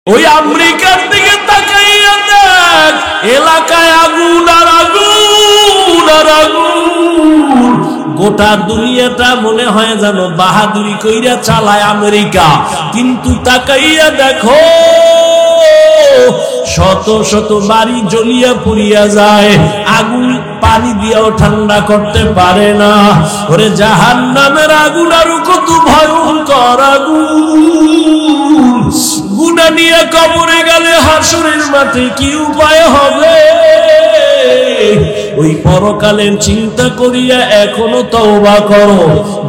ওই আমেরিকার দিকে তাকাইয়া দেখ, এলাকায় আগুন আর আগুন আর আগুন। গোটা দুনিয়াটা মনে হয় যেন বাহাদুরি কইরা চালায় আমেরিকা, কিন্তু তাকাইয়া দেখো শত শত বাড়ি জ্বলিয়া পুড়িয়া যায়, আগুন পানি দিয়েও ঠান্ডা করতে পারে না। ওরে জাহান্নামের আগুন আরো কত ভয়ঙ্কর আগুন। গুনাহ নিয়ে কবরে গেলে হাসরের মাঠে কি উপায় হবে? ওই পরকালের চিন্তা করিয়া এখনো তওবা করো।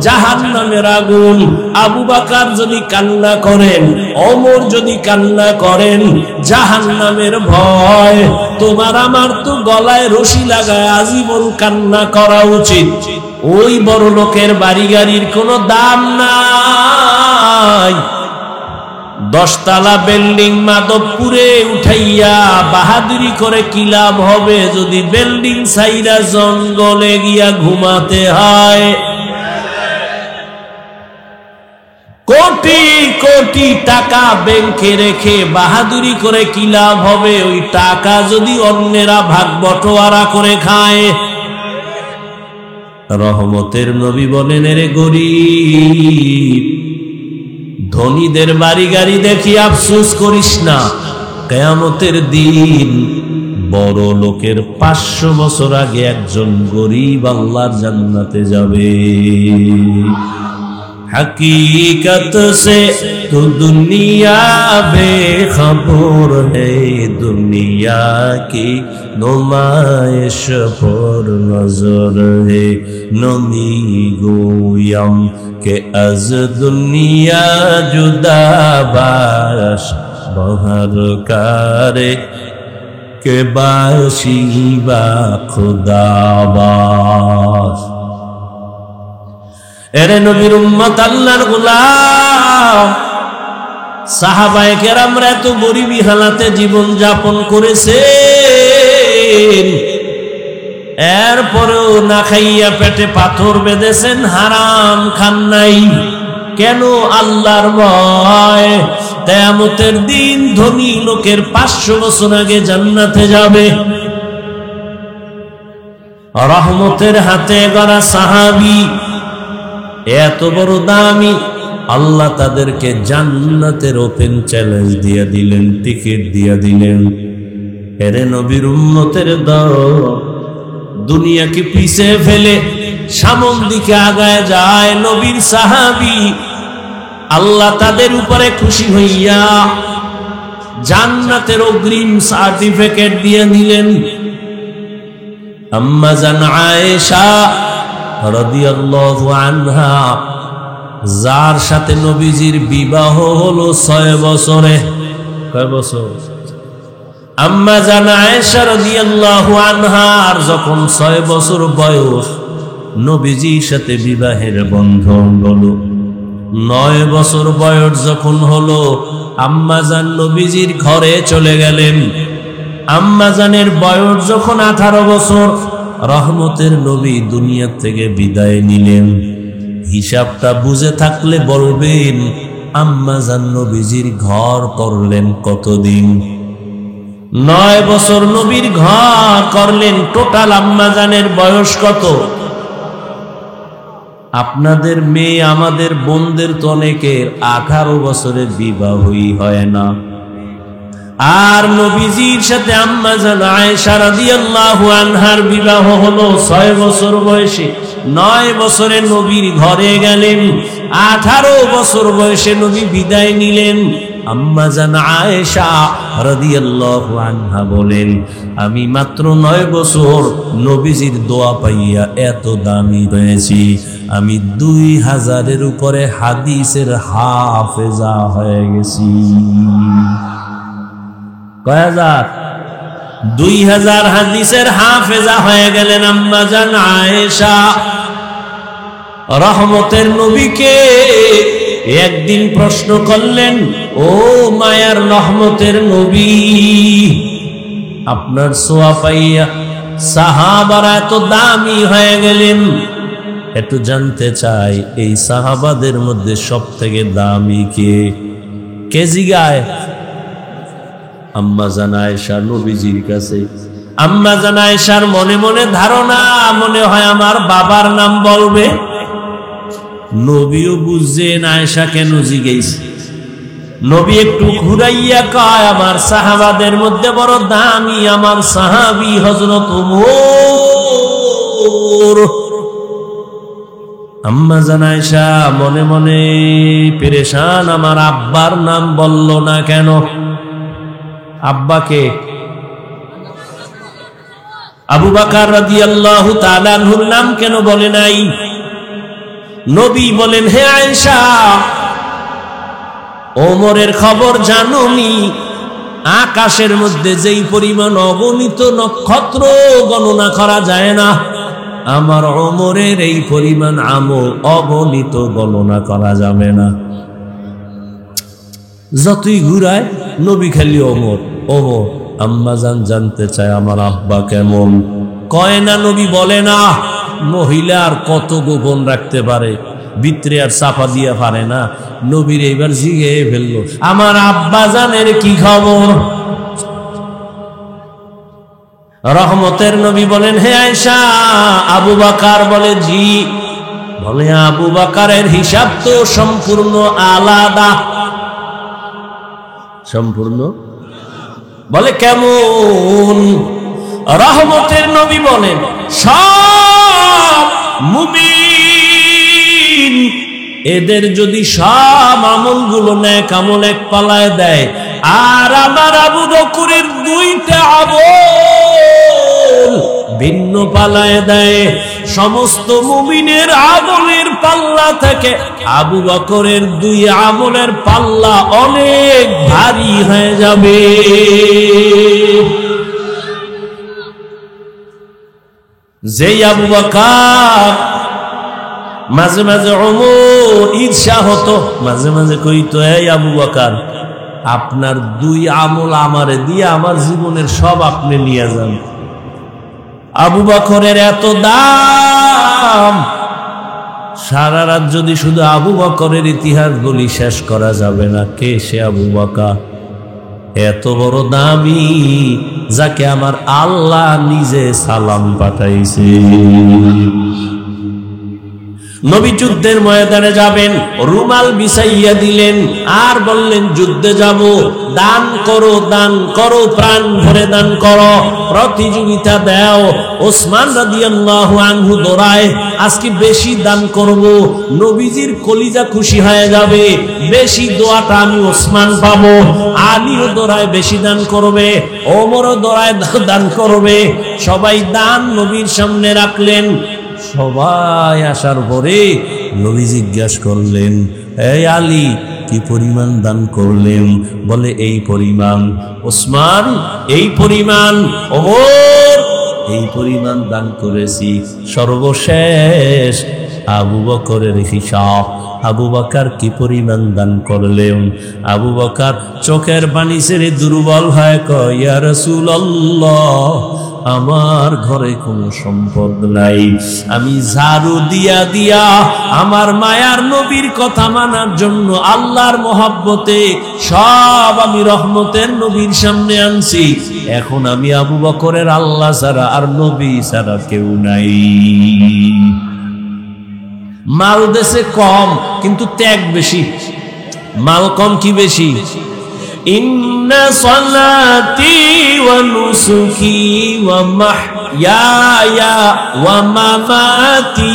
জাহান্নামের আগুন, আবু বকর যদি কান্না করেন, ওমর যদি কান্না করেন, জাহান্নামের ভয়, তোমার আমার তো গলায় রশি লাগায় আজীবন কান্না করা উচিত। ওই বড় লোকের বাড়ি গাড়ির কোনো দাম নাই। 10 তলা বিল্ডিং মাধবপুরে উঠাইয়া বাহাদুরি করে কি লাভ হবে যদি বিল্ডিং সাইরা জঙ্গলে গিয়া ঘুমাতে হয়? কোটি কোটি টাকা ব্যাংকে রেখে বাহাদুরি করে কি লাভ হবে ওই টাকা যদি অন্যেরা ভাগ বটোয়ারা করে খায়? রহমতের নবী বলেন, এর গরিব ধনীদের বাড়ি গাড়ি দেখি আফসোস করিস না, কিয়ামতের দিন বড় লোকের 500 বছর আগে একজন গরিব আল্লাহর জান্নাতে যাবে। हकीकत से तो दुनिया बेखबर है, दुनिया की नुमाइश पर नजर है। नमी गोयम के अज दुनिया जुदा बाश बहर करे के बाशी बा खुदा बाश। এরে নবীর উম্মত, আল্লাহর গোলাম, সাহাবায়ে কেরামরা এত গরিবী হালাতে জীবন যাপন করেছেন, এরপরেও না খাইয়া পেটে পাথর বেঁধেছেন, হারাম খান নাই কেন? আল্লাহর ভয়। কিয়ামতের দিন ধনী লোকের 500 বছর আগে জান্নাতে যাবে। রহমতের হাতে গড়া সাহাবী, এত বড় দামি, আল্লাহ তাদেরকে জান্নাতের ওপেন চ্যালেঞ্জ দিয়ে দিলেন, টিকিট দিয়ে দিলেন। এরে নবীর উম্মতের দল দুনিয়াকে পিছে ফেলে সামন দিকে আগায় যায় নবীর সাহাবী। আল্লাহ তাদের উপরে খুশি হইয়া জান্নাতের অগ্রিম সার্টিফিকেট দিয়ে দিলেন। আম্মা জান আয়েশা রাদিয়াল্লাহু আনহা, যার সাথে নবীজির বিবাহ হলো 6 বছরে। কয় বছর? আম্মা জান আয়েশা রাদিয়াল্লাহু আনহার যখন 6 বছর বয়স, নবীজির সাথে বিবাহের বন্ধন হলো। 9 বছর বয়স যখন হলো, আম্মা জান নবীজির ঘরে চলে গেলেন। আম্মা জানের বয়স যখন 18 বছর, রহমতের নবী দুনিয়া থেকে বিদায় নিলেন। হিসাবটা বুঝে থাকলে বলবেন, আম্মা জান নবীজির ঘর করলেন কতদিন? 9 বছর নবীর ঘর করলেন। টোটাল আম্মা জানের বয়স কত? আপনাদের মেয়ে, আমাদের বোনদের তো অনেকের 18 বছরে বিবাহই হয় না। আর নবীজির সাথে আম্মা জান আয়েশা রাদিয়াল্লাহু আনহার বিবাহ হলো 6 বছর বয়সে। 9 বছরে নবীর ঘরে গেলেন, 18 বছর বয়সে নবী বিদায় নিলেন। আম্মা জান আয়েশা রাদিয়াল্লাহু আনহা বলেন, আমি মাত্র 9 বছর নবীজির দোয়া পাইয়া এত দামি হয়েছি। আমি 2000-এর উপরে হাদিসের হাফেজা হয়ে গেছি। 2000 হাদিসের হাফেজা হয়ে গেলেন আম্মা জান আয়েশা। রহমতের নবীকে একদিন প্রশ্ন করলেন, ও মায়ার রহমতের নবী, আপনার সোয়া পাইয়া সাহাবারা এত দামি হয়ে গেলেন, একটু জানতে চাই এই সাহাবাদের মধ্যে সব থেকে দামি কে? কে জিগায়? আম্মা জান আয়েশা নবীজির কাছে। আম্মা জান আয়েশার মনে মনে ধারণা, মনে হয় আমার বাবার নাম বলবে। নবীও বুঝছেন আয়েশা কেন জিজ্ঞেস। নবী একটু ঘুরাইয়া কয়, আমার সাহাবাদের মধ্যে বড় দামি আমার সাহাবী হযরত ওমর। আম্মা জান আয়েশা মনে মনে পেরেশান, আমার আব্বার নাম বলল না কেন? আব্বাকে আবু বকর রাদিয়াল্লাহু তাআলা আনহুর নাম কেন বলে নাই? নবী বলেন, হে আয়েশা, ওমরের খবর জানোনি? আকাশের মধ্যে যেই পরিমাণ অগণিত নক্ষত্র গণনা করা যায় না, আমার ওমরের এই পরিমাণ আমল অগণিত গণনা করা যাবে না। যতই ঘুরায় নবী খালি ওমর ওমর। আম্মা জান জানতে চায় আমার আব্বা কেমন? কয় না, নবী বলে না। মহিলা আর কত গোপন রাখতে পারে, ভিতরে আর চাপা দিয়া পারে না। নবীর এইবার জিগে ফেললো, আমার আব্বা জানের কি খবর? রহমতের নবী বলেন, হে আয়েশা, আবু বকর? বলে জি। বলে আবু বকরের হিসাব তো সম্পূর্ণ আলাদা। সম্পূর্ণ? বলে কেমন? রহমতের নবী বলেন, সব মুমিন এদের যদি সব আমলগুলো নেক আমল এক পালায় দেয়, আর আমার আবু বকরের দুইটা আমল ভিন্ন পালায় দেয়, সমস্ত মুমিনের আমলের পাল্লা থেকে আবু বকরের দুই আমলের পাল্লা অনেক ভারী হয়ে যাবে। যেই আবু বকর মাঝে মাঝে ওমর ঈর্ষা হতো, মাঝে মাঝে কইতো, এই আবু বকর, আপনার দুই আমল আমারে দিয়ে আমার জীবনের সব আপনি নিয়ে যান। আবু বকরের এত দাম, সারা রাত যদি শুধু আবু বকরের ইতিহাস বলি শেষ করা যাবে না। কে সে আবু বকর? এত বড় দামি, যাকে আমার আল্লাহ নিজে সালাম পাঠাইছে। নবী যুদ্ধের ময়দানে যাবেন, রুমাল বিছাইয়া দিলেন আর বললেন, যুদ্ধে যাব, দান করো, দান করো, প্রাণ ভরে দান করো, প্রতিযোগিতা দাও। ওসমান রাদিয়াল্লাহু আনহু দৌড়ায়, আজকে বেশি দান করব, নবীজির কলিজা খুশি হয়ে যাবে, বেশি দোয়াটা আমি ওসমান পাবো। আলীও দৌড়ায় বেশি দান করবে, ওমরও দৌড়ায় দান করবে। সবাই দান নবীর সামনে রাখলেন। সবাই আসার পরে নবী জিজ্ঞাসা করলেন, এই আলী, কি পরিমাণ দান করলেন? বলে এই পরিমাণ। ওসমান এই পরিমাণ। ওমর এই পরিমাণ দান করেছি। সর্বশেষ আবু বকরের হিসাব। আবু বকর কি পরিমাণ দান করলেন? আবু বকর চোখের পানি ছেড়ে দুর্বল হয়ে কয়, ইয়া রাসূলুল্লাহ, আমার ঘরে কোনো সম্পদ নাই, আমি ঝাড়ু দিয়া দিয়া আমার মায়ার নবীর কথা মানার জন্য আল্লাহর মহব্বতে সব আমি রহমতের নবীর সামনে আনছি। এখন আমি আবু বকরের আল্লাহ ছাড়া আর নবী ছাড়া কেউ নাই। মাল দেশে কম, কিন্তু ত্যাগ বেশি। মাল কম কি বেশি? ইন্না সালাতি ওয়া নুসুকি ওয়া মাহইয়ায়া ওয়া মামাতি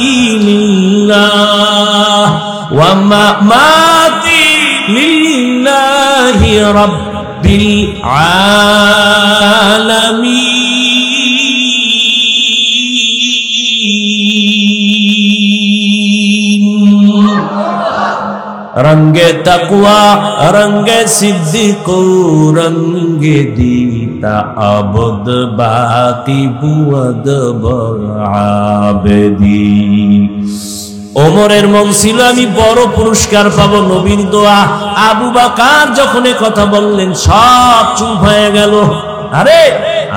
লিল্লাহ ওয়া মামাতি লিল্লাহি রাব্বিল আলামিন। रंगे तकवा रंगे सिद्दीको रंगे दीता अबद बाती बुअद बराबदी। ওমরের মন ছিল আমি বড় পুরস্কার পাবো, নবীর দোয়া। আবু বকর যখন কথা বললেন সব চুপ হয়ে গেল। আরে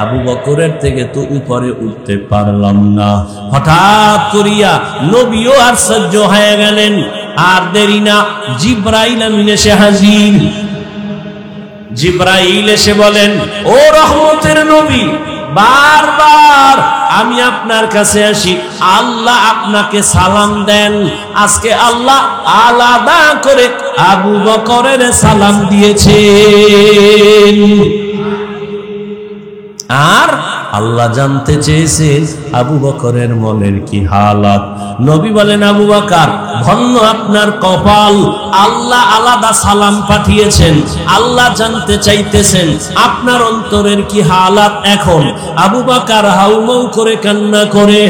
আবু বকরের থেকে তো উপরে উঠতে পারলাম না। হঠাৎ করিয়া নবীও আশ্চর্য হয়ে গেলেন। আর দেরি না, জিবরাইল আমিন এসে হাজির। জিবরাইল এসে বলেন, ও রহমতের নবী, বারবার আমি আপনার কাছে আসি, আল্লাহ আপনাকে সালাম দেন। আজকে আল্লাহ আলাদা করে আবু বকরের সালাম দিয়েছেন। আর আল্লাহ জানতে চেয়েছেন আবু বকরের মনের কি হালাত। নবী বলেন, আবু বকর, ধন্য আপনার কপাল, আল্লাহ আলাদা সালাম পাঠিয়েছেন। আল্লাহ জানতে চাইতেছেন আপনার অন্তরের কি হালাত এখন। আবু বকর হাউমাউ করে কান্না করে,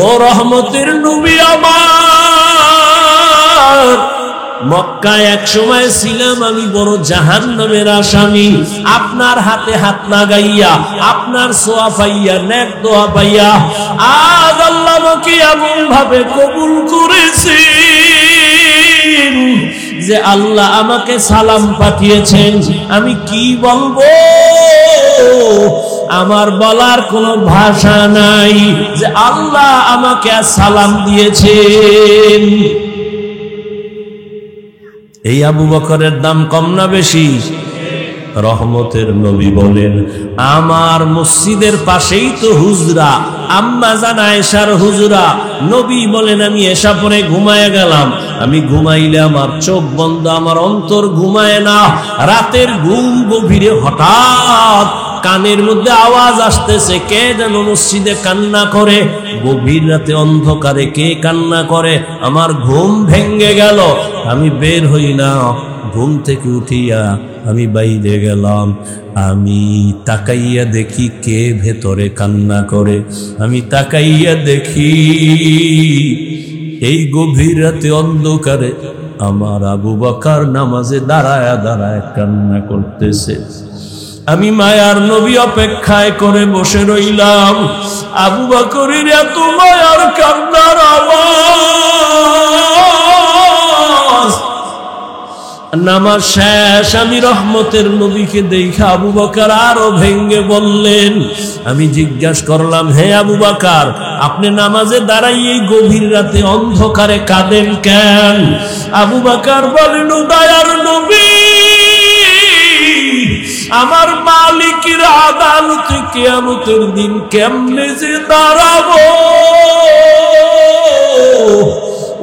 ও রহমতের নবী আমার, মক্কায় এক সময় ছিলাম আমি বড় জাহান্নামের আসামি। আপনার হাতে হাত লাগাইয়া, আপনার সোয়া পাইয়া, নেক দোয়া পাইয়া আজ আল্লাহ আমাকে এমন ভাবে কবুল করেছেন যে আল্লাহ আমাকে সালাম পাঠিয়েছেন। আমি কি বলবো, আমার বলার কোনো ভাষা নাই যে আল্লাহ আমাকে সালাম দিয়েছেন। এই আবু বকরের দাম কম না বেশি? রহমতের নবী বলেন, আমার মসজিদের পাশেই তো হুজরা, আম্মা জান আয়েশার হুজরা। নবী বলেন, আমি এসা পরে ঘুমায় গেলাম। আমি ঘুমাইলে আমার চোখ বন্ধ, আমার অন্তর ঘুমায় না। রাতের ঘুম গভীরে হঠাৎ কানের মধ্যে আওয়াজ আসতেছে, কে যেন মসজিদে কান্না করে। গভীর রাতে অন্ধকারে কে কান্না করে? আমার ঘুম ভেঙ্গে গেল। আমি বের হইলাম, ঘুম থেকে উঠিয়া আমি বাইরে গেলাম। আমি তাকাইয়া দেখি কে ভেতরে কান্না করে। আমি তাকাইয়া দেখি এই গভীর রাতে অন্ধকারে আমার আবু বকর নামাজে দাঁড়ায়া দাঁড়ায় কান্না করতেছে। আমি মায়ার নবী অপেক্ষায় করে বসে রইলাম। আবু বকরের এত মায়ার কান্নার আওয়াজ। নামাজ শেষ, আমি রহমতের নবীকে দেখা আবু বকর আরো ভেঙ্গে বললেন। আমি জিজ্ঞাসা করলাম, হে আবু বকর, আপনি নামাজে দাঁড়াই এই গভীর রাতে অন্ধকারে কাঁদেন কেন? আবু বকর বলেন, দয়ার নবী, আমার মালিকের আদালতে কিয়ামতের দিন কেমনে যে দাঁড়াবো,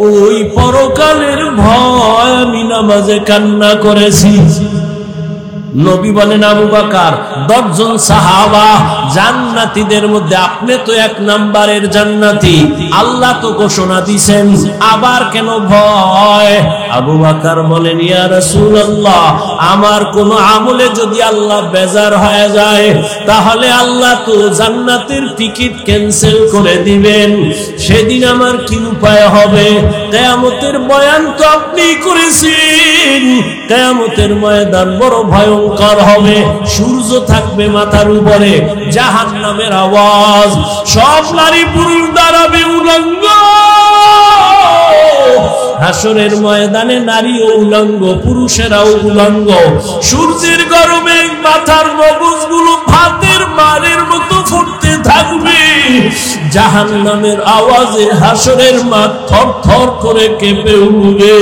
ওই পরকালের ভয় আমি নামাজে কান্না করেছি। নবী বলেন, আবু বকর, 10 জন সাহাবা জান্নাতীদের মধ্যে আপনি তো 1 নাম্বারের জান্নাতি। আল্লাহ তো ঘোষণা দিয়েছেন, আবার কেন ভয়? আবু বকর বলেন, ইয়া রাসূলুল্লাহ, আমার কোন আমলে যদি আল্লাহ বেজার হয়ে যায় তাহলে আল্লাহ তো জান্নাতের টিকিট ক্যান্সেল করে দিবেন। সেদিন আমার কি উপায় হবে? কিয়ামতের বয়ান তো আপনি করেছেন। কিয়ামতের ময়দান বড় ভয়ঙ্কর হবে। সূর্য থাকবে মাথার উপরে, জাহান্নামের আওয়াজ, সব নারী পুরুষ দাঁড়াবে উলঙ্গ। হাসরের ময়দানে নারীও উলঙ্গ, পুরুষেরাও উলঙ্গ। সূর্যের গরমে মাথার মগজগুলো ভাতের মারের মতো ফুটতে থাকবে। জাহান্নামের আওয়াজে হাসরের মাঠ থর থর করে কেঁপে উঠবে।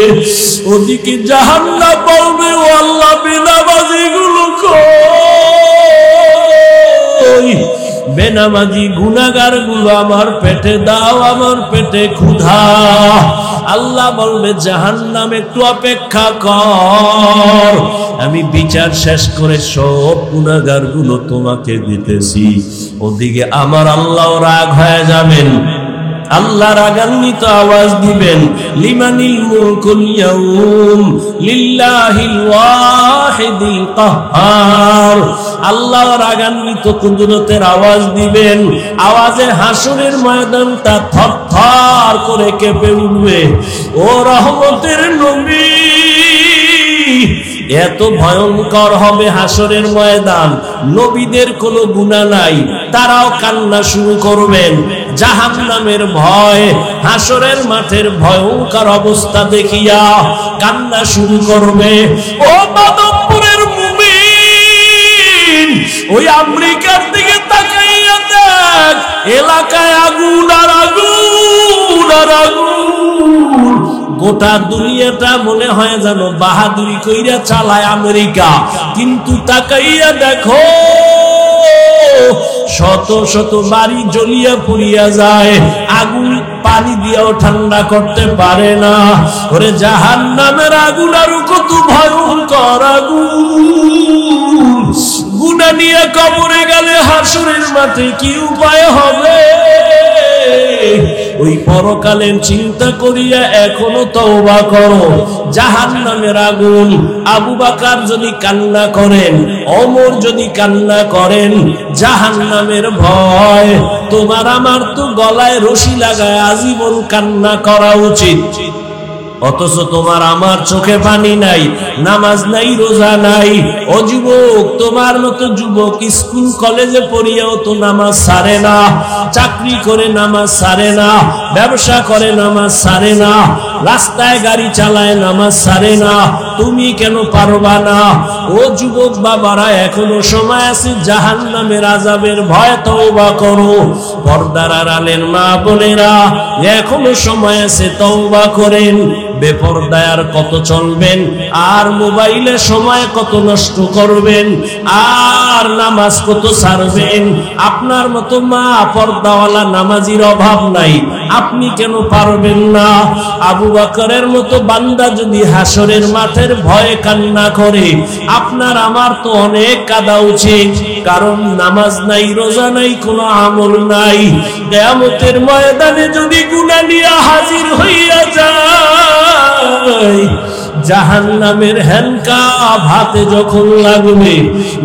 ওদিকে জাহান্নাম বলবে, ও আল্লাহ, বেনামাজিগুলো কই? বেনামাজি গুনাহগার গুলো আমার পেটে দাও, আমার পেটে ক্ষুধা। আল্লাহ বলবে, জাহান্নাম একটু অপেক্ষা কর, আমি বিচার শেষ করে সব গুনাহগার গুলো তোমাকে দিতেছি। ওদিকে আমার আল্লাহ রাগ হয়ে যাবেন। আল্লাহ রাগান্বিত আওয়াজ দিবেন, লিমানিল মুলকুল ইয়াউম লিল্লাহিল ওয়াহিদিল কাহ্হার। আল্লাহ রাগান্বিত কুদরতের আওয়াজ দিবেন। আওয়াজে হাসরের ময়দানটা থরথর করে কেঁপে উঠবে। ও রহমতের নবী, এত ভয়ঙ্কর হবে হাসরের ময়দান। নবীদের কোনো গুনাহ নাই, তারাও কান্না শুরু করবেন। জাহান্নামের ভয়, হাসরের মাঠের ভয়ঙ্কর অবস্থা দেখিয়া কান্না শুরু করবে। ও মাধবপুরের মুমিন, ওই আমেরিকার দিকে তাকাইয়া দেখ, এলাকায় আগুন আর আগুন আর আগুন। গোটা দুনিয়াটা মনে হয় যেন বাহাদুরি কইরা চালায় আমেরিকা, কিন্তু তাকাইয়া দেখো শত শত বাড়ি জ্বলিয়া পুড়িয়া যায়, আগুন পানি দিয়েও ঠান্ডা করতে পারে না। ওরে জাহান্নামের আগুন আরো কত ভয়ঙ্কর আগুন, গুনাহ নিয়ে কবরে গেলে হাসরের মাঠে কি উপায় হবে? ওই পরকালের চিন্তা করিয়া এখনো তওবা করো। জাহান্নামের আগুন, আবু বকর যদি কান্না করেন, ওমর যদি কান্না করেন, জাহান্নামের ভয়, তোমার আমার তো গলায় রশি লাগায় আজীবন কান্না করা উচিত। অথচ তোমার আমার চোখে পানি নাই, নামাজ নাই, রোজা নাই। ও যুবক, তোমার মতো যুবক স্কুল কলেজে পড়িয়াও তো নামাজ ছাড়ে না, চাকরি করে নামাজ ছাড়ে না, ব্যবসা করে নামাজ ছাড়ে না, রাস্তায় গাড়ি চালায় নামাজ ছাড়ে না, তুমি কেন পারবা না? ও যুবক বাবারা, এখনো সময় আছে, জাহান্নামের আযাবের ভয় তওবা করো। পর্দার আড়ালের মা বোনেরা, এখনো সময় আছে, তওবা করেন। বেপরদায় আর কত চলবেন, আর মোবাইলে সময় কত নষ্ট করবেন, আর নামাজ কত ছাড়বেন? আপনার মতো মা পর্দাওয়ালা নামাজির অভাব নাই, আপনি কেন পারবেন না? আবু বকরের মতো বান্দা যদি হাসরের মাঠের ভয়ে কান্না করে, আপনার আমার তো অনেক কাঁদা উচিত। কারণ নামাজ নাই, রোজা নাই, কোনো আমল নাই। কিয়ামতের ময়দানে যদি গুনাহ নিয়ে হাজির হইয়া যায়, জাহান্নামের হ্যান্ডকাপ হাতে যখন লাগবে,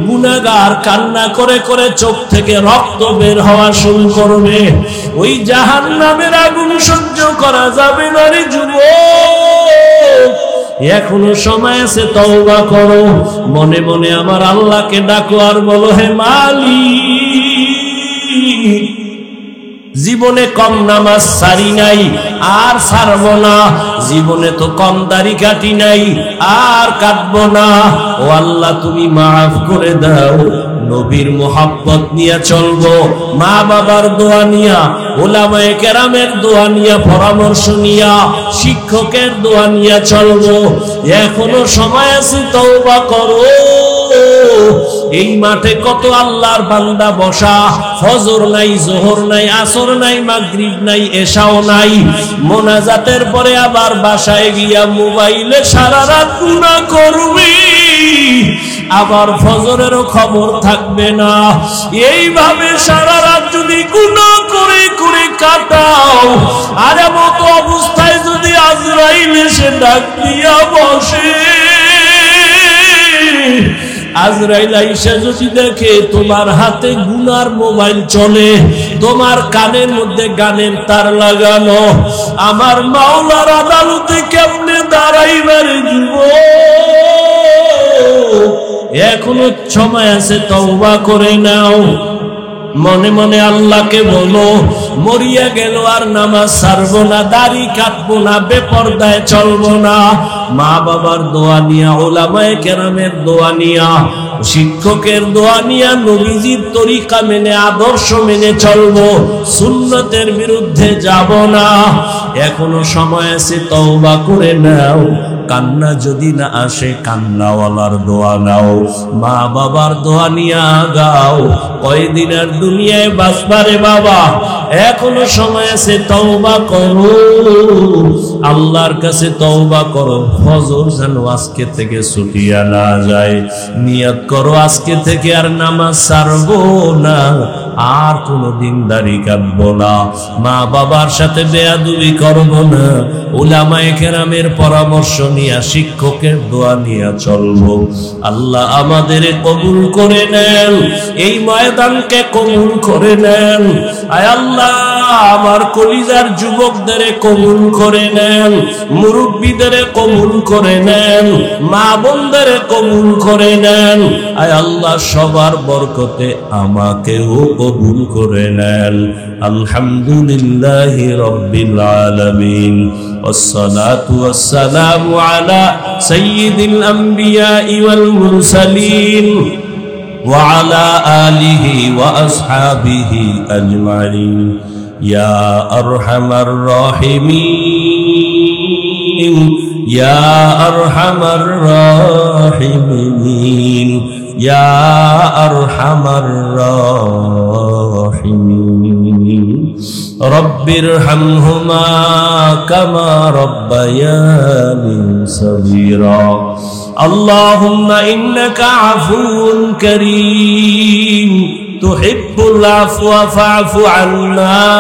গুনাহগার কান্না করে করে চোখ থেকে রক্ত বের হওয়া শুরু করবে। ওই জাহান্নামের আগুন সহ্য করা যাবে না রে যুবক, এখনো সময় আছে, তওবা করো। মনে মনে আমার আল্লাহকে ডাকো আর বলো, হে মালিক, জীবনে কম নামাজ ছাড়ি নাই, আর ছাড়ব না। জীবনে তো কম দাড়ি কাটি নাই, আর কাটবো না। ও আল্লাহ, তুমি মাফ করে দাও। নবীর মোহাব্বত নিয়ে চলবো, মা বাবার দোয়া নিয়া, উলামায়ে কেরামের দোয়া নিয়া, পরামর্শ নিয়া, শিক্ষকের দোয়া নিয়া চলবো। এখনো সময় আছে, তওবা করো। এই মাঠে কত আল্লাহর বান্দা বসা, ফজর নাই, যোহর নাই, আসর নাই, মাগরিব নাই, এশাও নাই। মোনাজাতের পরে আবার বাসায় গিয়া মোবাইলে সারা রাত গুনাহ করবি, আবার ফজরেরও খবর থাকবে না। এইভাবে সারা রাত যদি গুনাহ করে করে কাটাও, আর এমন অবস্থায় যদি আজরাইল এসে ডাক দিয়া বসে, আজরাইল আইসা যদি দেখে তোমার হাতে গুনার মোবাইল চলে, তোমার কানের মধ্যে গানের তার লাগানো, আমার মাওলার আদালতে কেমনে দাঁড়াইবার যুবক? এখনো সময় আছে, তওবা করে নাও। মনে মনে আল্লাহকে বলো, মরিয়া গেল আর নামাজ ছাড়বো না, দাড়ি কাটবো না, বেপরদায় চলবো না। মা বাবার দোয়া নিয়া, উলামায়ে কেরামের দোয়া নিয়া, শিক্ষকের দোয়া নিয়া, নবীজির তরিকা মেনে, আদর্শ মেনে চলবো, সুন্নতের বিরুদ্ধে যাব না। এখনো সময় আছে, তওবা করে নাও। কান্না যদি না আসে, কান্নাওয়ালার দোয়া নাও, মা বাবার দোয়া নিয়ে আগাও। কয়দিন আর দুনিয়ায় বাঁচবারে বাবা, এখনো সময় আছে, তওবা করো, আল্লাহর কাছে তওবা করো। ফজর যেন আজকে থেকে ছুটিয়া না যায়। নিয়ত করো আজকে থেকে আর নামাজ ছাড়বো না, আর কোনদিন দাড়ি কাটবো না, মা বাবার সাথে বেয়াদবি করবো না, উলামায়ে কেরামের পরামর্শ নিয়া, শিক্ষকের দোয়া নিয়া চলবো। আল্লাহ আমাদের কবুল করে নেন, এই ময়দানকে কবুল করে নেন। আয় আল্লাহ, আমার কলিজার যুবকদের কবুল করে নেন, মুরব্বীদের কবুল করে নেন, মা বোনদের কবুল করে নেন। আয় আল্লাহ, সবার বরকতে আমাকেও কবুল করে নেন। আলহামদুলিল্লাহি রাব্বিল আলামিন, ওয়াসসালাতু ওয়াসসালামু আলা সাইয়্যিদিল আমবিয়াই ওয়াল মুরসালিন ওয়া আলা আলিহি ওয়া আসহাবিহি আজমাইন। ইয়া আরহামার রাহিমিন। يا أرحم الراحمين يا أرحم الراحمين رب ارحمهما كما ربياني صغيرا اللهم إنك عفو كريم تحب العفو فاعف عنا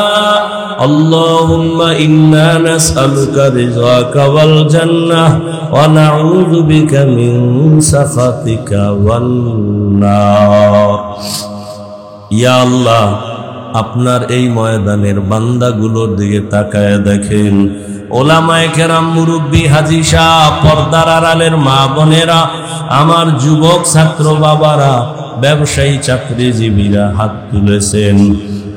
اللهم إنا نسألك رضاك والجنة ونعوذ بك من سخطك والنار يا الله আপনার এই ময়দানের বান্দাগুলোর দিকে তাকায় দেখেন ওলামায়ে কেরাম মুরব্বী হাজী সাহ পর্দার আড়ালের মা বোনেরা আমার যুবক ছাত্র বাবারা ব্যবসায়ী চাকরিজীবীরা হাত তুলেছেন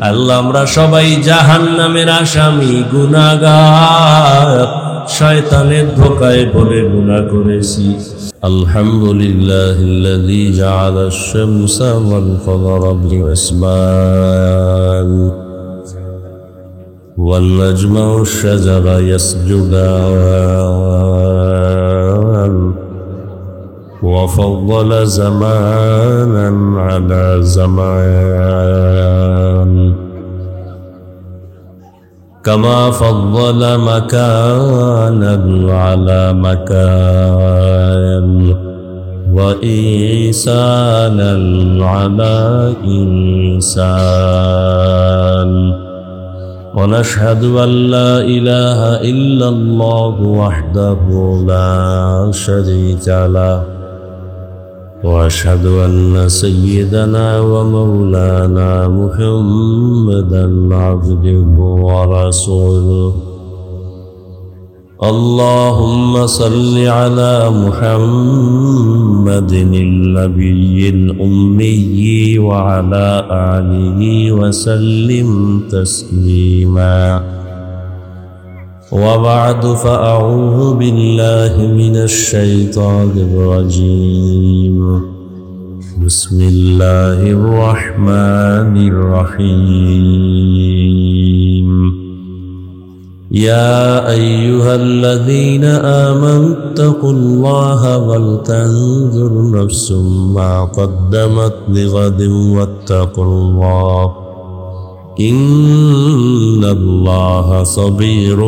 আল্লাহ আমরা সবাই জাহান্নামের আসামি গুনাহগার শয়তানের ধোঁকায় পড়ে গুনাহ করেছি আলহামদুলিল্লাহিল্লাযী জাআলা আশ-শামসা ওয়াল কমারা বিহিসবান ওয়াল নাজমা ওয়াশ-শাজারা ইয়াসজুদান وفضل زمانا على زمان كما فضل مكانا على مكان وإنسانا على إنسان ونشهد أن لا إله إلا الله وحده لا شريك له وأشهد أن سيدنا ومولانا محمدا عبده ورسوله اللهم صل على محمد النبي الأمي وعلى آله وسلم تسليما وبعد فأعوذ بالله من الشيطان الرجيم بسم الله الرحمن الرحيم يا أيها الذين آمنوا اتقوا الله ولتنظر نفس ما قدمت لغد واتقوا الله إن الله خبير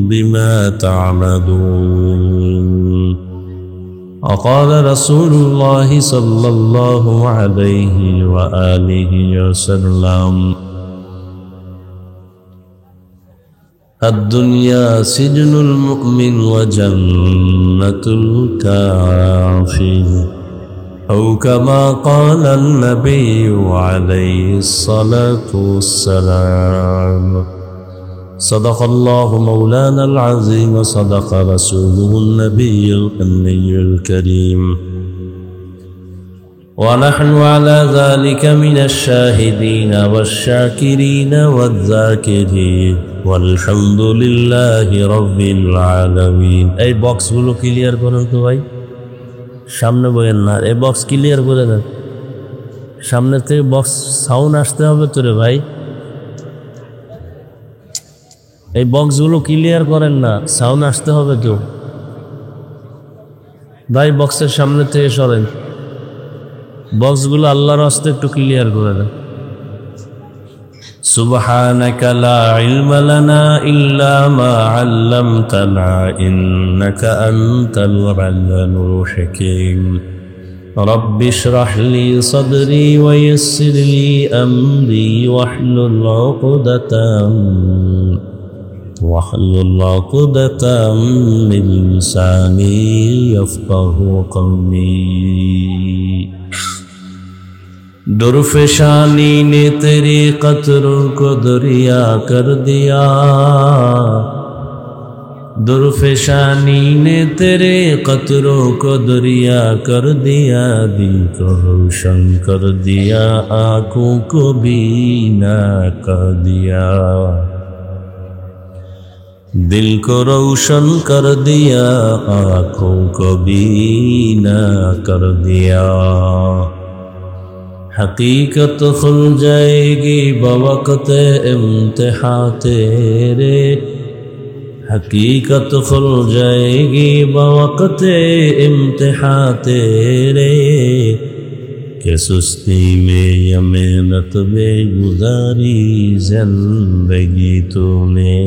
بما تعملون وقال رسول الله صلى الله عليه وآله وسلم الدنيا سجن المؤمن وجنة الكافر أو كما قال النبي عليه الصلاة والسلام صدق الله مولانا العظيم وصدق رسوله النبي الأمي الكريم ونحن على ذلك من الشاهدين والشاكرين والذاكرين والحمد لله رب العالمين أي بوكس গুলো ক্লিয়ার করুন তো ভাই সামনে বইয়েন না এই বক্স ক্লিয়ার করে দেন সামনে থেকে বক্স সাউন্ড আসতে হবে তো রে ভাই এই বক্সগুলো ক্লিয়ার করেন না সাউন্ড আসতে হবে তো ভাই বক্সের সামনে থেকে সরেন বক্সগুলো আল্লাহর রাস্তায় একটু ক্লিয়ার করে দেন سبحانك لا علم لنا إلا ما علمتنا إنك أنت العليم الحكيم رب اشرح لي صدري ويسر لي أمري واحلل عقدة من لساني يفقه قولي दुर्फशानी ने तेरे कतरों को दरिया कर दिया दुर्फशानी ने तेरे कतरों को दरिया कर दिया दिल को रोशन कर दिया आँखों को बीना कर दिया दिल को रोशन कर दिया आँखों को बीना कर दिया हकीकत खुल जाएगी बवक़्त इम्तिहान तेरे हकीकत खुल जाएगी बवक़्ते इम्तिहान तेरे कि सुस्ती में या मेहनत में गुजारी जिंदगी तूने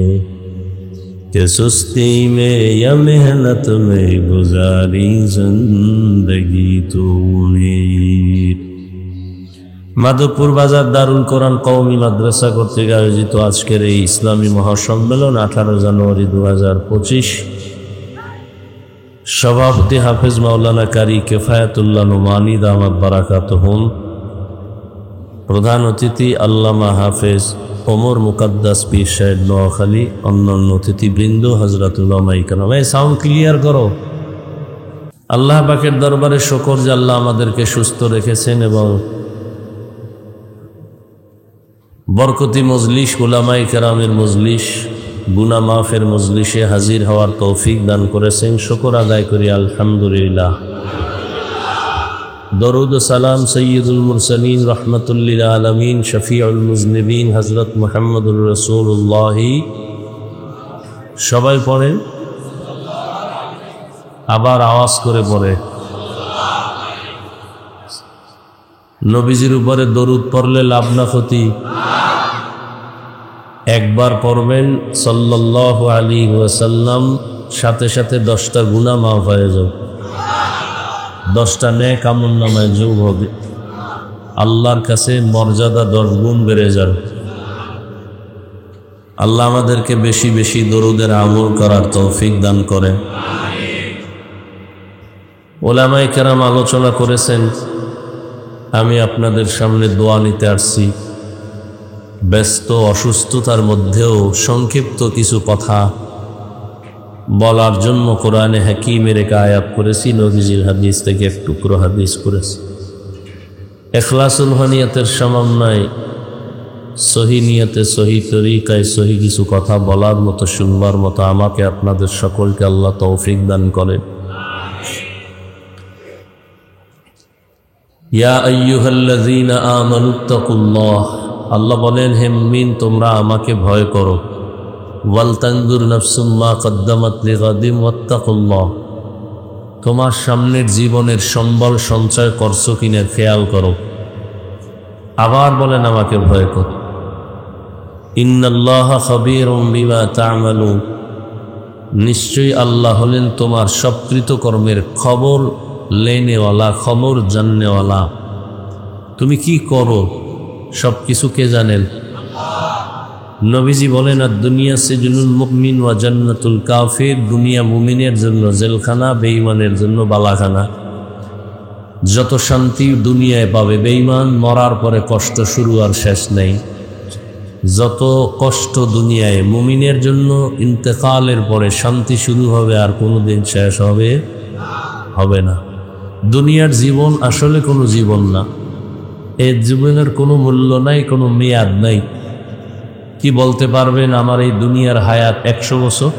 कि सुस्ती में या मेहनत में गुजारी जिंदगी तूने। মাধবপুর বাজার দারুল কোরআন কওমি মাদ্রাসা কর্তৃক আয়োজিত আজকের এই ইসলামী মহাসম্মেলন 18 জানুয়ারি 2025। সভাপতি হাফেজ মাওলানা কারি কিফায়াতুল্লাহ নোমানী দামাত বারাকাতুহুম। প্রধান অতিথি আল্লামা হাফেজ ওমর মুকাদ্দাস পীর সাহেব নোয়াখালী। অন্যান্য অতিথিবৃন্দ, হযরত উলামা ইকরাম। সাউন্ড ক্লিয়ার করো। আল্লাহ পাকের দরবারে শুকর যে আল্লাহ আমাদেরকে সুস্থ রেখেছেন এবং বরকতি মজলিস, উলামায়ে কেরামের মজলিস, গুনাহ মাফের মজলিসে হাজির হওয়ার তৌফিক দান করেছেন। শুকর আদায় করি আলহামদুলিল্লাহ। দরুদ ও সালাম সৈয়দুল মুরসালিন রাহমাতুল লিল আলামিন শফিউল মুজনিবিন হযরত মুহাম্মদুর রাসূলুল্লাহ। সবাই পড়েন, আবার আওয়াজ করে পড়ে। নবীজির উপরে দরুদ পড়লে লাভ না ক্ষতি? একবার পড়বেন সাল্লাল্লাহু আলাইহি ওয়াসাল্লাম, সাথে সাথে 10টা গুনাহ মাফ হয়ে যাবে, 10টা নেক আমলনামায় যোগ হবে, আল্লাহর কাছে মর্যাদা 10 গুণ বেড়ে যাবে। আল্লাহ আমাদেরকে বেশি বেশি দরুদের আমল করার তৌফিক দান করেন। উলামায়ে কেরাম আলোচনা করেছেন, আমি আপনাদের সামনে দোয়া নিতে আসছি। ব্যস্ত অসুস্থতার মধ্যেও সংক্ষিপ্ত কিছু কথা বলার জন্য কোরআনে হাকিমের এক আয়াত করেছি, নবীজির হাদিস থেকে এক টুকরো হাদিস করেছি। ইখলাসুল নিয়তের সমন্বয় সহি নিয়তে, সহি তরিকায়, সহি কিছু কথা বলার মতো, শুনবার মতো আমাকে আপনাদের সকলকে আল্লাহ তৌফিক দান করেন। ইয়া আইয়ুহাল্লাযীনা আমানুত্তাকুল্লাহ, আল্লাহ বলেন হে মুমিন তোমরা আমাকে ভয় করো। ওয়াল তানজুর নাফসুম মা কদ্দামাত লিগাদিন ওয়াত্তাকুল্লাহ, তোমার সামনের জীবনের সম্বল সঞ্চয় করছো কিনা খেয়াল করো। আবার বলেন আমাকে ভয় করো। ইন্নাল্লাহা খাবীরুম বিমা তা'মালুন, নিশ্চয়ই আল্লাহ হলেন তোমার সব কৃতকর্মের খবর লেনেওয়ালা, খবর জাননেওয়ালা। তুমি কি করো সব কিছু কে জানেন? নবীজি বলেন আর দুনিয়া সিজনুল মুমিন ওয়া জান্নাতুল কাফির, দুনিয়া মুমিনের জন্য জেলখানা, বেঈমানের জন্য বালাখানা। যত শান্তি দুনিয়ায় পাবে বেঈমান, মরার পরে কষ্ট শুরু আর শেষ নেই। যত কষ্ট দুনিয়ায় মুমিনের জন্য, ইন্তেকালের পরে শান্তি শুরু হবে আর কোনোদিন শেষ হবে না। দুনিয়ার জীবন আসলে কোনো জীবন না, এই জীবনের কোনো মূল্য নাই, কোনো মেয়াদ নাই। কি বলতে পারবেন আমার এই দুনিয়ার হায়াত 100 বছর,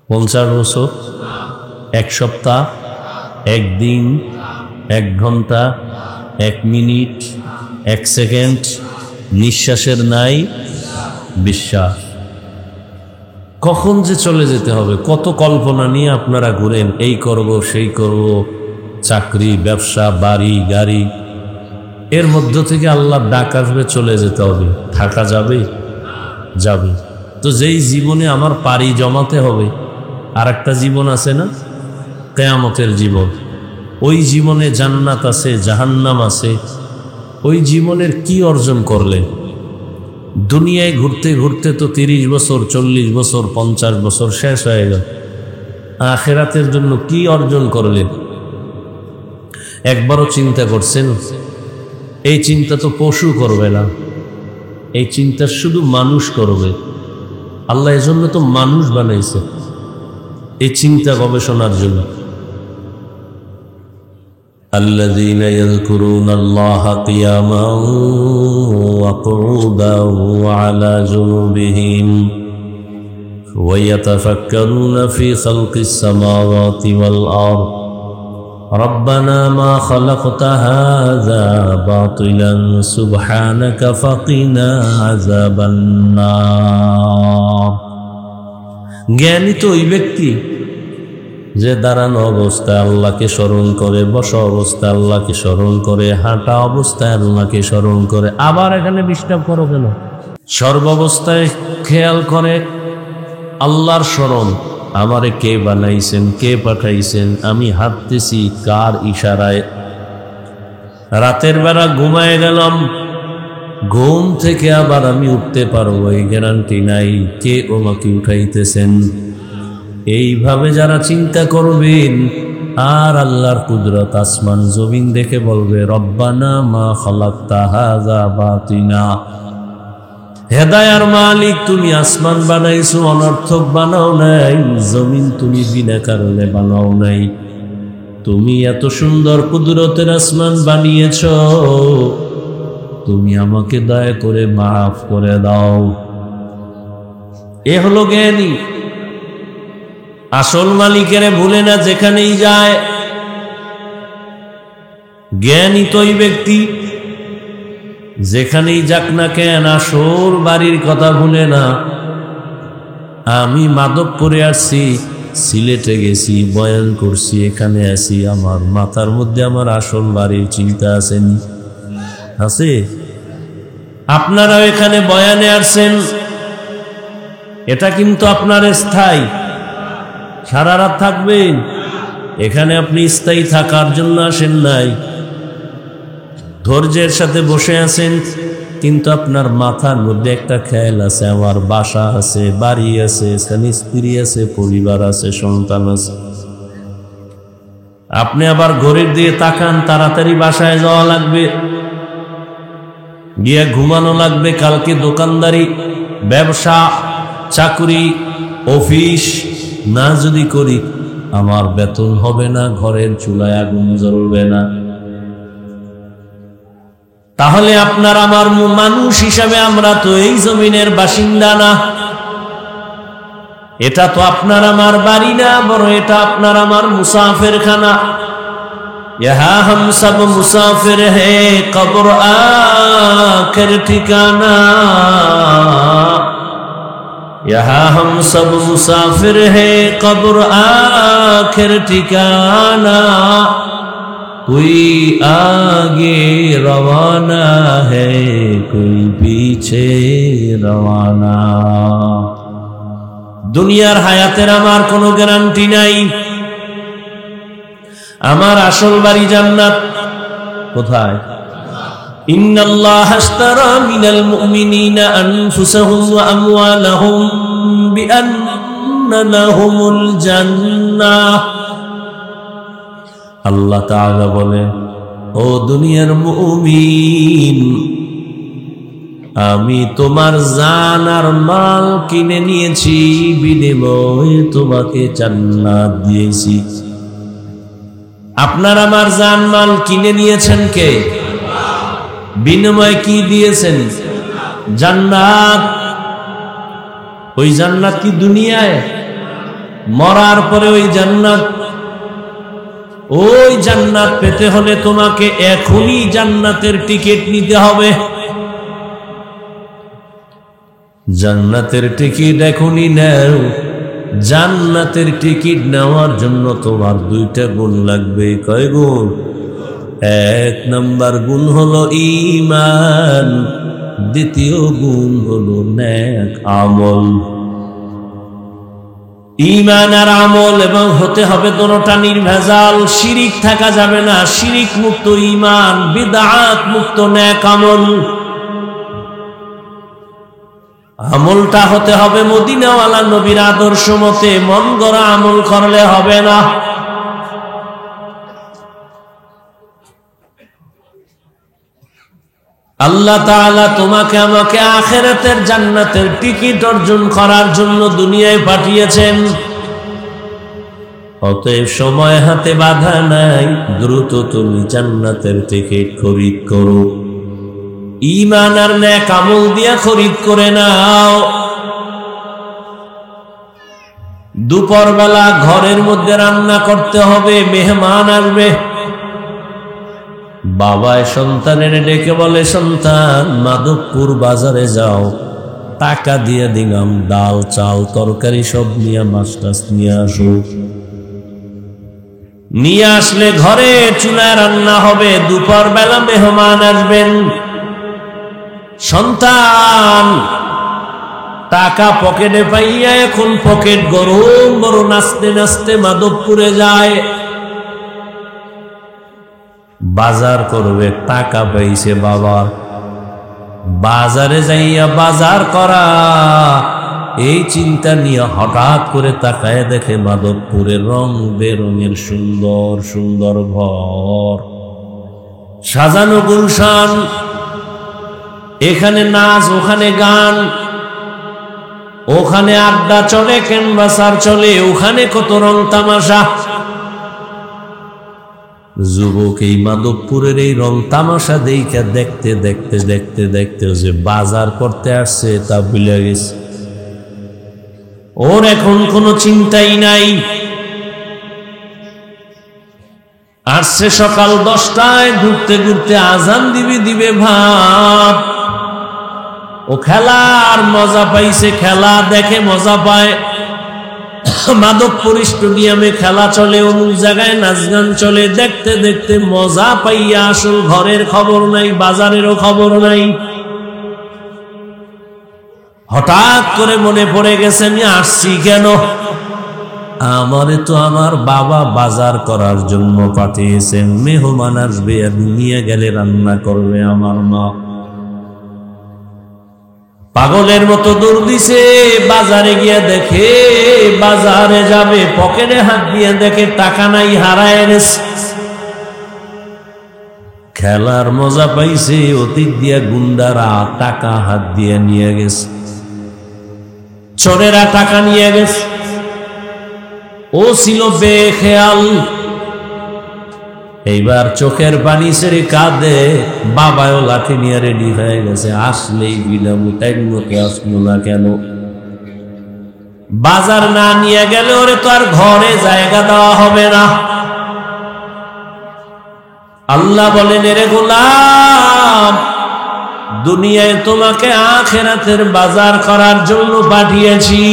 50 বছর, 1 সপ্তাহ, 1 দিন, 1 ঘন্টা, 1 মিনিট, 1 সেকেন্ড? নিঃশ্বাসের নাই বিশ্বাস। কখন যে চলে যেতে হবে, কত কল্পনা নিয়ে আপনারা ঘুরেন, এই করব সেই করব, চাকরি, ব্যবসা, বাড়ি, গাড়ি। এর মধ্য থেকে আল্লাহ ডাক আসবে, চলে যেতে হবে। থাকা যাবে? যাবে। তো যেই জীবনে আমার পাড়ি জমাতে হবে, আর একটা জীবন আছে না, কিয়ামতের জীবন। ওই জীবনে জান্নাত আছে, জাহান্নাম আছে। ওই জীবনের কি অর্জন করলে? দুনিয়ায় ঘুরতে ঘুরতে তো 30 বছর, 40 বছর, 50 বছর শেষ হয়ে গেল। আখিরাতের জন্য কি অর্জন করলেন? একবারও চিন্তা করছেন? এই চিন্তা তো পশু করবে না, এই চিন্তা শুধু মানুষ করবে। আল্লাহ এজন্য তো মানুষ বানাইছে, এই চিন্তা গবেষণার জন্য। الذين يذكرون الله قياما وقعودا وعلى جنوبهم ويتفكرون في خلق السماوات والأرض ربنا ما خلقت هذا باطلا سبحانك فقنا عذاب النار। জ্ঞানী তো ওই ব্যক্তি যে দাঁড়ানো অবস্থায় আল্লাহকে স্মরণ করে, বসা অবস্থায় আল্লাহকে স্মরণ করে, হাঁটা অবস্থায় আল্লাহকে স্মরণ করে। আবার এখানে ডিস্টার্ব করো কেন? সর্বাবস্থায় খেয়াল করে আল্লাহর স্মরণ, আমারে কে বানাইছেন, কে পাঠাইছেন, আমি হাঁটতেছি কার ইশারায়। রাতের বেলা ঘুমায় গেলাম, ঘুম থেকে আবার আমি উঠতে পারবো এই গ্যারান্টি নাই, কে আমাকে উঠাইতেছেন। এইভাবে যারা চিন্তা করবেন আর আল্লাহর কুদরত আসমান জমিন দেখে বলবে রব্বানা মা খালাকতা হাযা বাতিনা। হেদায়ার মালিক, তুমি আসমান বানাইছো, অনর্থক বানাও নাই। জমিন তুমি বিনা কারণে বানাও নাই। তুমি এত সুন্দর কুদরতের আসমান বানিয়েছ, তুমি আমাকে দয়া করে মাফ করে দাও। এ হলো জ্ঞানী। আসল মালিকের ভুলে না যেখানেই যায়। জ্ঞানী তো ওই ব্যক্তি যেখানেই যাক না কেন আসল বাড়ির কথা ভুলে না। আমি মাধবপুরে আসছি, সিলেটে গেছি, বয়ান করছি, এখানে আসি, আমার মাথার মধ্যে আমার আসল বাড়ির চিন্তা আসেনি? আছে? আপনারাও এখানে বয়ানে আসছেন, এটা কিন্তু আপনার স্থায়ী। সারা রাত থাকবেন এখানে, আপনি স্থায়ী থাকার জন্য আসেন নাই। ধৈর্যের সাথে বসে আছেন, কিন্তু আপনার মাথার মধ্যে একটা খেয়াল আছে, আমার বাসা আছে, বাড়ি আছে, স্ত্রী আছে, পরিবার আছে, সন্তান আছে। আপনি আবার ঘড়ির দিয়ে তাকান, তাড়াতাড়ি বাসায় যাওয়া লাগবে, গিয়ে ঘুমানো লাগবে। কালকে দোকানদারি, ব্যবসা, চাকরি, অফিস না যদি করি আমার বেতন হবে না, ঘরের চুলায় আগুন জ্বলবে না। তাহলে আপনার আমার মানুষ হিসাবে আমরা তো এই জমিনের বাসিন্দা না। এটা তো আপনার আমার বাড়ি না, বরং এটা আপনার আমার মুসাফির খানা। यहाँ हम सब मुसाफिर है, कब्र आखिर ठिकाना। यहाँ हम सब मुसाफिर है, कब्र आखिर ठिकाना। कोई आगे रवाना है, कोई पीछे रवाना। दुनियार हायातेर आमार कोनो ग्যারান্টি নাই। আমার আসল বাড়ি জান্নাত। কোথায়? ইন্নাল্লাহ আশতারা মিনাল মুমিনিনা আনফুসাহুম ওয়া আমওয়ালাহুম বিআন্না লাহুমুল জান্নাহ। আল্লাহ তাআলা বলেন, ও দুনিয়ার মুমিন, আমি তোমার জান আর মাল কিনে নিয়েছি, বিনিময়ে তোমাকে জান্নাত দিয়েছি। আপনার আমার জান মাল কিনে নিয়েছেন কে? বিনিময়ে কি দিয়েছেন? জান্নাত। ওই জান্নাত কি দুনিয়ায়? মরার পরে ওই জান্নাত। ওই জান্নাত পেতে হলে তোমাকে এখনই জান্নাতের টিকিট নিতে হবে। জান্নাতের টিকিট এখনই নাও। জান্নাতের টিকিট নেওয়ার জন্য তোমার দুইটা গুণ লাগবে। কয় গুণ? এক নাম্বার গুণ হলো ঈমান, দ্বিতীয় গুণ হলো নেক আমল। ঈমান আর আমল এবং হতে হবে দুটোটা নির্ভেজাল। শিরিক থাকা যাবে না। শিরিক মুক্ত ঈমান, বিদআত মুক্ত নেক আমল। আমলটা হতে হবে মদিনাওয়ালা নবীর আদর্শ মতে। মন গড়া আমল করলে হবে না। আল্লাহ তাআলা তোমাকে আমাকে আখিরাতের জান্নাতের টিকিট অর্জন করার জন্য দুনিয়ায় পাঠিয়েছেন। অতএব সময় হাতে বাধা নাই, দ্রুত তুমি জান্নাতের টিকিট খরিদ করো। ঈমান আর নেক আমল দিয়া খরিদ করে নাও। দুপুরবেলা ঘরের মধ্যে রান্না করতে হবে, মেহমান আসবে। বাবায় সন্তানের ডেকে বলে, সন্তান মাধবপুর বাজারে যাও, টাকা দিয়ে দিলাম, ডাল চাল তরকারি সব নিয়ে মাছ টাছ নিয়ে আসো। নিয়ে আসলে ঘরে চুলায় রান্না হবে, দুপুর বেলা মেহমান আসবেন। সন্তান টাকা পকেটে পাইয়া এখন পকেট গরম বড়, নাচতে নাচতে মাধবপুরে যায়, বাজার করবে। টাকা পাইছে বাবার, বাজারে যাইয়া বাজার করা, এই চিন্তা নিয়ে হঠাৎ করে তাকায় দেখে মাধবপুরের রং বেরঙের সুন্দর সুন্দর ঘর, সাজানো গুলশান, এখানে নাচ, ওখানে গান, ওখানে আড্ডা চলে, ক্যানভাসার চলে, ওখানে কত রং তামাশা। যুবক এই মাধবপুরের এই রং তামাশা দেখে দেখতে দেখতে দেখতে দেখতে যে বাজার করতে আসছে তা ভুলে গেছে। ওর এখন কোনো চিন্তাই নাই। আসছে সকাল 10টায়, ঘুরতে ঘুরতে আজান দিবে ভাব। ও খেলার মজা পাইছে, খেলা দেখে মজা পায়। মাধবপুর স্টেডিয়ামে খেলা চলে, অমুক জায়গায় নাচ গান চলে, দেখতে দেখতে মজা পাইয়া আসল ঘরের খবর নাই, বাজারেরও খবর নাই। হঠাৎ করে মনে পড়ে গেছে, আমি আসছি কেন? আমারে তো আমার বাবা বাজার করার জন্য পাঠিয়েছেন, মেহমান আসবে, আর নিয়ে গেলে রান্না করবে আমার মা। পাগলের মতো দৌড় দিছে, বাজারে গিয়ে দেখে, বাজারে যাবে, পকেটে হাত দিয়ে দেখে টাকা নাই, হারায় গেছে। খেলার মজা পাইছে, অতীত দিয়া গুন্ডারা টাকা হাত দিয়ে নিয়ে গেছে, চোরেরা টাকা নিয়ে গেছে। ও ছিল বেখেয়াল। এইবার চোখের পানি ছেড়ে কাঁদে, বাবাও লাঠি নিয়ে রেডি হয়ে গেছে, আসলেই দিলাম, টাইম মতো আসলো না কেন? বাজার না নিয়ে গেলে ওরে তো আর ঘরে জায়গা দেওয়া হবে না। আল্লাহ বলেন, এরে গোলাম, দুনিয়ায় তোমাকে আখিরাতের বাজার করার জন্য পাঠিয়েছি।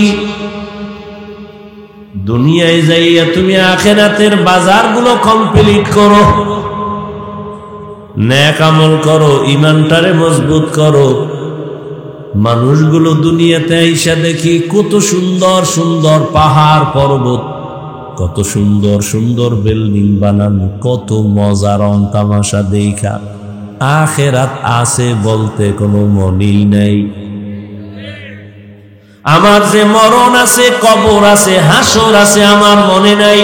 দুনিয়ায় যাইয়া তুমি আখিরাতের বাজারগুলো কমপ্লিট করো, নেক আমল করো, ইমানটারে মজবুত করো। মানুষগুলো দুনিয়াতে আইসা দেখি কত সুন্দর সুন্দর পাহাড় পর্বত, কত সুন্দর সুন্দর বিল্ডিং বানানো, কত মজার রং তামাশা দেখা আখিরাত আছে বলতে কোনো মনেই নাই। আমার যে মরণ আছে, কবর আছে, হাসর আছে, আমার মনে নাই।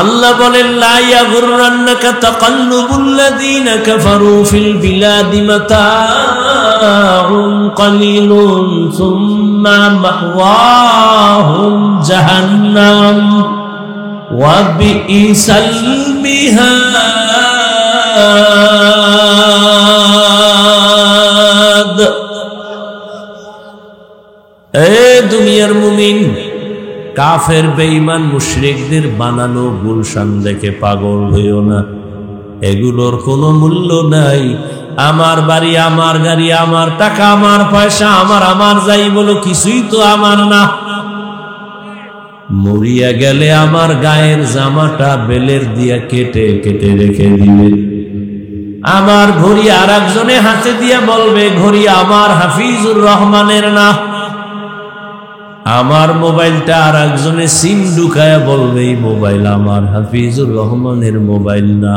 আল্লাহ বলেন, লা ইয়াগুররান্নাকা তাকাল্লুবুল্লাযীনা কাফারু ফিল বিলাদি মাতাউন কালিলুন সুম্মা মাওয়াহুম জাহান্নাম ওয়া বিইসাল মিহাদ। এ দুনিয়ার মুমিন, কাফের বেঈমান মুশরিকদের বানানো গুলশান দেখে পাগল হইও না, এগুলোর কোনো মূল্য নাই। আমার বাড়ি, আমার গাড়ি, আমার টাকা, আমার পয়সা, আমার যাই বলো, কিছুই তো আমার না। মরিয়া গেলে আমার গায়ের জামাটা বেলের দিয়া কেটে কেটে রেখে দিবে। আমার ঘড়ি আর একজনে হাতে দিয়া বলবে, ঘড়ি আমার হাফিজুর রহমানের না। আমার মোবাইলটা আর একজনে সিম ঢুকায়া বলবে, এই মোবাইল আমার হাফিজুর রহমানের মোবাইল না।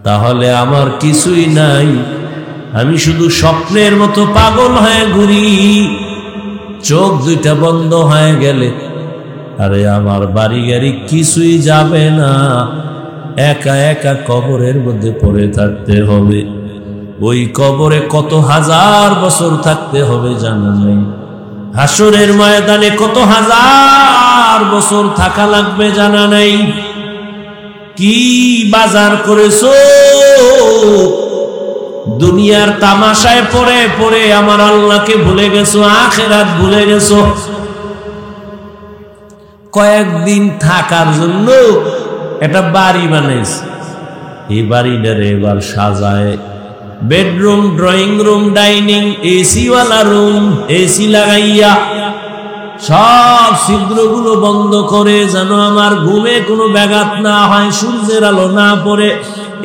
তাহলে আমার কিছুই নাই, আমি শুধু স্বপ্নের মতো পাগল হয়ে ঘুরি। চোখ দুইটা বন্ধ হয়ে গেলে আরে আমার বাড়ি গাড়ি কিছুই যাবে না, একা একা কবরের মধ্যে পড়ে থাকতে হবে। ওই কবরে কত হাজার বছর থাকতে হবে জানা নেই, হাসরের ময়দানে কত হাজার বছর থাকা লাগবে জানা নেই। কি বাজার করেছো? দুনিয়ার তামাশায় পড়ে পড়ে আমার আল্লাহকে ভুলে গেছো, আখিরাত ভুলে গেছো। কয়েকদিন থাকার জন্য একটা বাড়ি বানাইছে। এই বাড়িটারে এবার সাজায়, বেডরুম, ড্রয়িং রুম, ডাইনিং, এসিওয়ালা রুম, এসি লাগাইয়া সব ছিদ্রগুলো বন্ধ করে, যেন আমার ঘুমে কোনো ব্যাঘাত না হয়, সূর্যের আলো না পড়ে,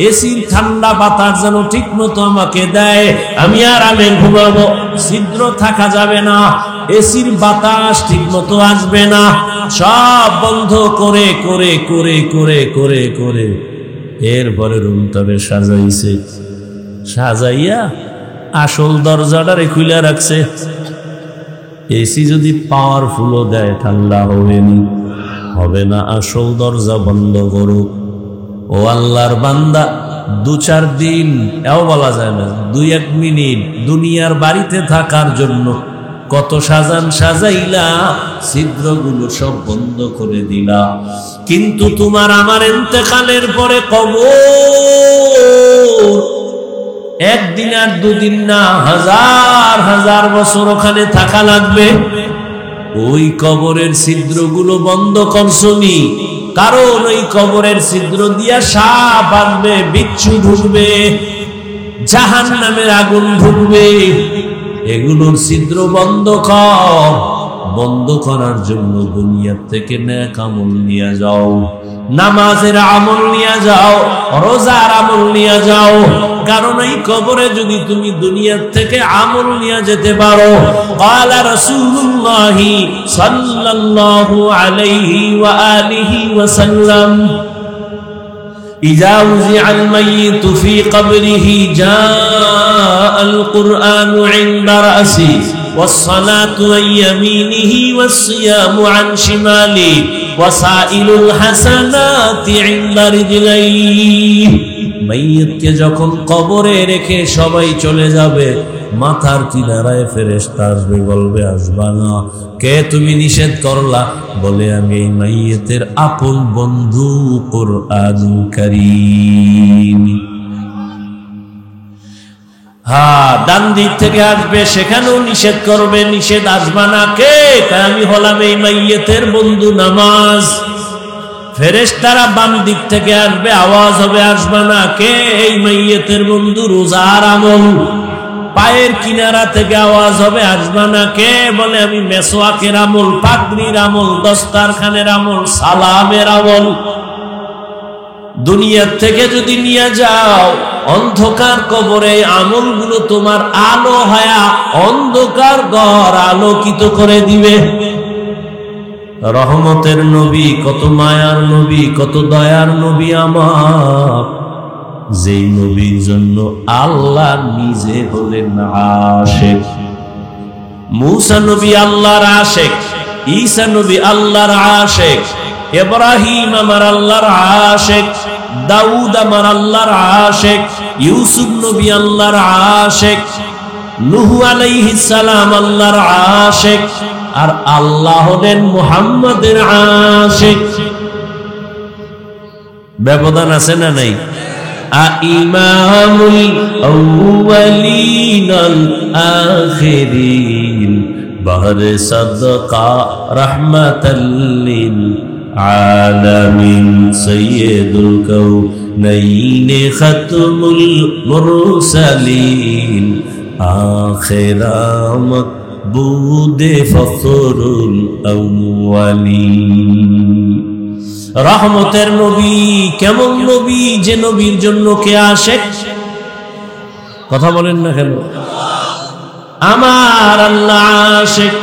এসির ঠান্ডা বাতাস যেন ঠিক মতো আমাকে দেয়, আমি আরামে ঘুমাবো। ছিদ্র থাকা যাবে না, এসির বাতাস ঠিক মতো আসবে না, সব বন্ধ করে করে করে করে করে করে এরপরে রুমটাকে সাজাইছে। সাজাইয়া আসল দরজাটারে খুলে রাখছে। এসি যদি পাওয়ারফুলও দেয় ঠান্ডা হবে না, আসল দরজা বন্ধ করুক। ও আল্লাহর বান্দা, 2-4 দিন, এও বলা যায় না, 2-1 মিনিট দুনিয়ার বাড়িতে থাকার জন্য কত সাজাইলা, ছিদ্রগুলো সব বন্ধ করে দিলা। কিন্তু তোমার আমার ইন্তেকালের পরে কবর একদিন আর 2 দিন না, হাজার হাজার বছর ওখানে থাকা লাগবে। ওই কবরের ছিদ্রগুলো বন্ধ করছনি, কারণ ওই কবরের ছিদ্র দিয়া সাপ আসবে, বিচ্ছু ঢুকবে, জাহান্নামের আগুন ঢুকবে। এগুলোর ছিদ্র বন্ধ কর। বন্ধ করার জন্য দুনিয়া থেকে নেক আমল নিয়ে যাও, নামাজের আমল নিয়ে যাও, রোজার আমল নিয়ে যাও। কারণ এই কবরে যদি তুমি দুনিয়া থেকে আমল নিয়ে যেতে পারো, ক্বালা রাসূলুল্লাহ সাল্লাল্লাহু আলাইহি ওয়া আলিহি ওয়াসাল্লাম, ইযা উযিআল মাইয়িতু ফি কবরিহি জাআল কুরআনু ইনদা রাসি والصلاة عن يمينه والصيام عن شماله وسائل الحسنات عند رجليه। মাইয়িতকে যখন কবরে রেখে সবাই চলে যাবে, মাথার কিনারায় ফেরেশতা আসবে, বলবে আসবা না। কে তুমি নিষেধ করলা? বলে আমি এই মাইয়িতের আপন বন্ধু কুরআনুল কারীম। হ্যাঁ, ডান দিক থেকে আসবে, সেখানেও নিষেধ করবে, নিষেধ আসবা না। কে? আমি হলাম এই মাইয়িতের বন্ধু নামাজ। ফেরেশতারা বাম দিক থেকে আসবে, আওয়াজ হবে আসবা না। কে? এই মাইয়িতের বন্ধু রোজার আমল। পায়ের কিনারা থেকে আওয়াজ হবে আসবা না। কে? বলে আমি মেসওয়াকের আমল, পাগড়ির আমল, দস্তারখানের আমল, সালামের আমল। দুনিয়া থেকে যদি নিয়ে যাও, অন্ধকার কবরে আমলগুলো তোমার আলো হয়া অন্ধকার ঘর আলোকিত করে দিবে। রহমতের নবী, কত মায়ার নবী, কত দয়ার নবী আমার, যেই নবীর জন্য আল্লাহ নিজে হলেন আশিক। মূসা নবী আল্লাহর আশিক, ঈসা নবী আল্লাহর আশিক, ইব্রাহিম আমার আল্লাহর আশিক, দাউদ আমার আল্লাহর আশিক, ইউসুফ নবী আল্লাহর আশিক, নূহ আলাইহিস সালাম আল্লাহর আশিক, আর আল্লাহ হলেন মুহাম্মাদের আশিক। ব্যবধান আছে না নাই? ইমামুল আউয়ালিন আল আখিরিন বাহরে সাদকা রাহমাতাল লিল আলামিন সাইয়্যিদুল কাউনাইন খাতমুল মুরসালিন আখিরামত বুদে ফখরুল আউয়ালিন। রহমতের নবী কেমন নবী? যে নবীর জন্য কে আশিক? কথা বলেন না কেন? আমার আল্লাহ আশিক।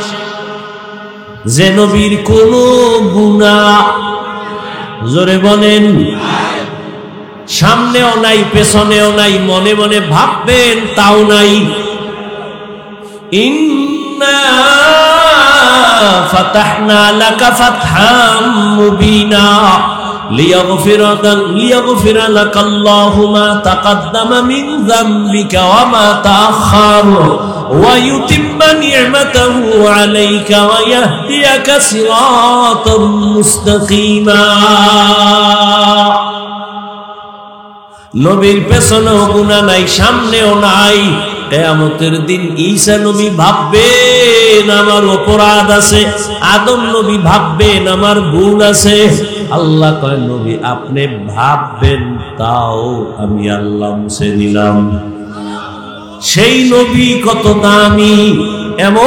যে নবীর কোনো গুনাহ, জোরে বলেন, সামনেও নাই পেছনেও নাই, মনে মনে ভাববেন তাও নাই। ইন্না ফাতাহনা লাকা ফাতহাম মুবিনা লিয়াগফিরা লাকাল্লাহু মা তাকাদ্দামা মিন যামবিকা ওয়া মা তাআখার ওয়া ইউতিম্মা নি'মাতাহু আলাইকা ওয়া ইয়াহদিয়াকা সিরাতাম মুস্তাকিমা। নবীর পেছনেও গুনাহ নাই, সামনেও নাই, কিয়ামতের দিন ঈসা নবী ভাববেন আমার অপরাধ আছে, আদম নবী ভাববেন আমার ভুল আছে। আল্লাহ কয় নবী আপনি ভাববেন, তাও আমি আল্লাহ মুছে দিলাম। সেই নবী কত দামি, এমন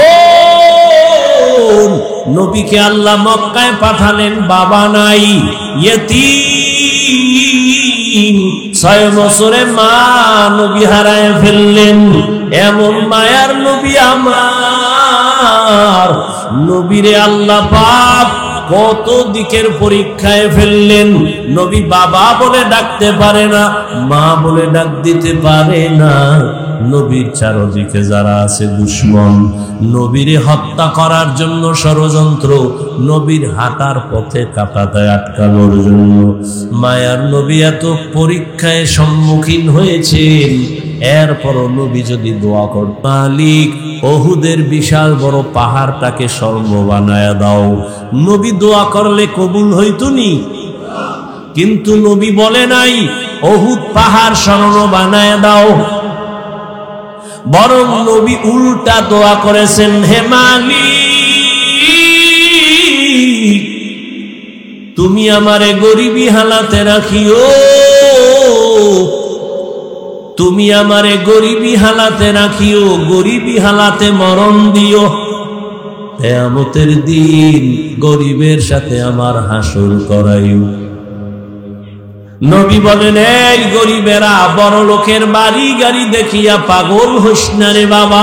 নবীকে আল্লাহ মক্কায় পাঠালেন, বাবা নাই, ইয়েতিম, 6 বছরে মা নবী হারায় ফেললেন। এমন মায়ার নবী আমার নবীরে আল্লাহ পাক কত দিকের পরীক্ষায় ফেললেন। নবী বাবা বলে ডাকতে পারে না, মা বলে ডাক দিতে পারে না। নবীর চারদিকে যারা আছে দুশমন, নবীরে হত্যা করার জন্য ষড়যন্ত্র, নবীর হাঁটার পথে কাঁটাতায় আটকানোর জন্য। মায়ার নবী এত পরীক্ষায় সম্মুখীন হয়েছেন, এরপরও নবী যদি দোয়া কর, মালিক ওহুদের বিশাল বড় পাহাড়টাকে স্বর্ণ বানায়া দাও, নবী দোয়া করলে কবুল হইতো নি? কিন্তু নবী বলে নাই ওহুদ পাহাড় স্বর্ণ বানায়া দাও, বরং নবী উল্টা দোয়া করেছেন, হে মালিক তুমি আমারে গরিবী হালাতে রাখিও, তুমি আমারে গরিবী হালাতে রাখিও, গরিবী হালাতে মরণ দিও, কিয়ামতের দিন গরিবের সাথে আমার হাসর করাইও। নবী বলেন, এই গরিবেরা বড় লোকের বাড়ি গাড়ি দেখিয়া পাগল হোস না রে বাবা।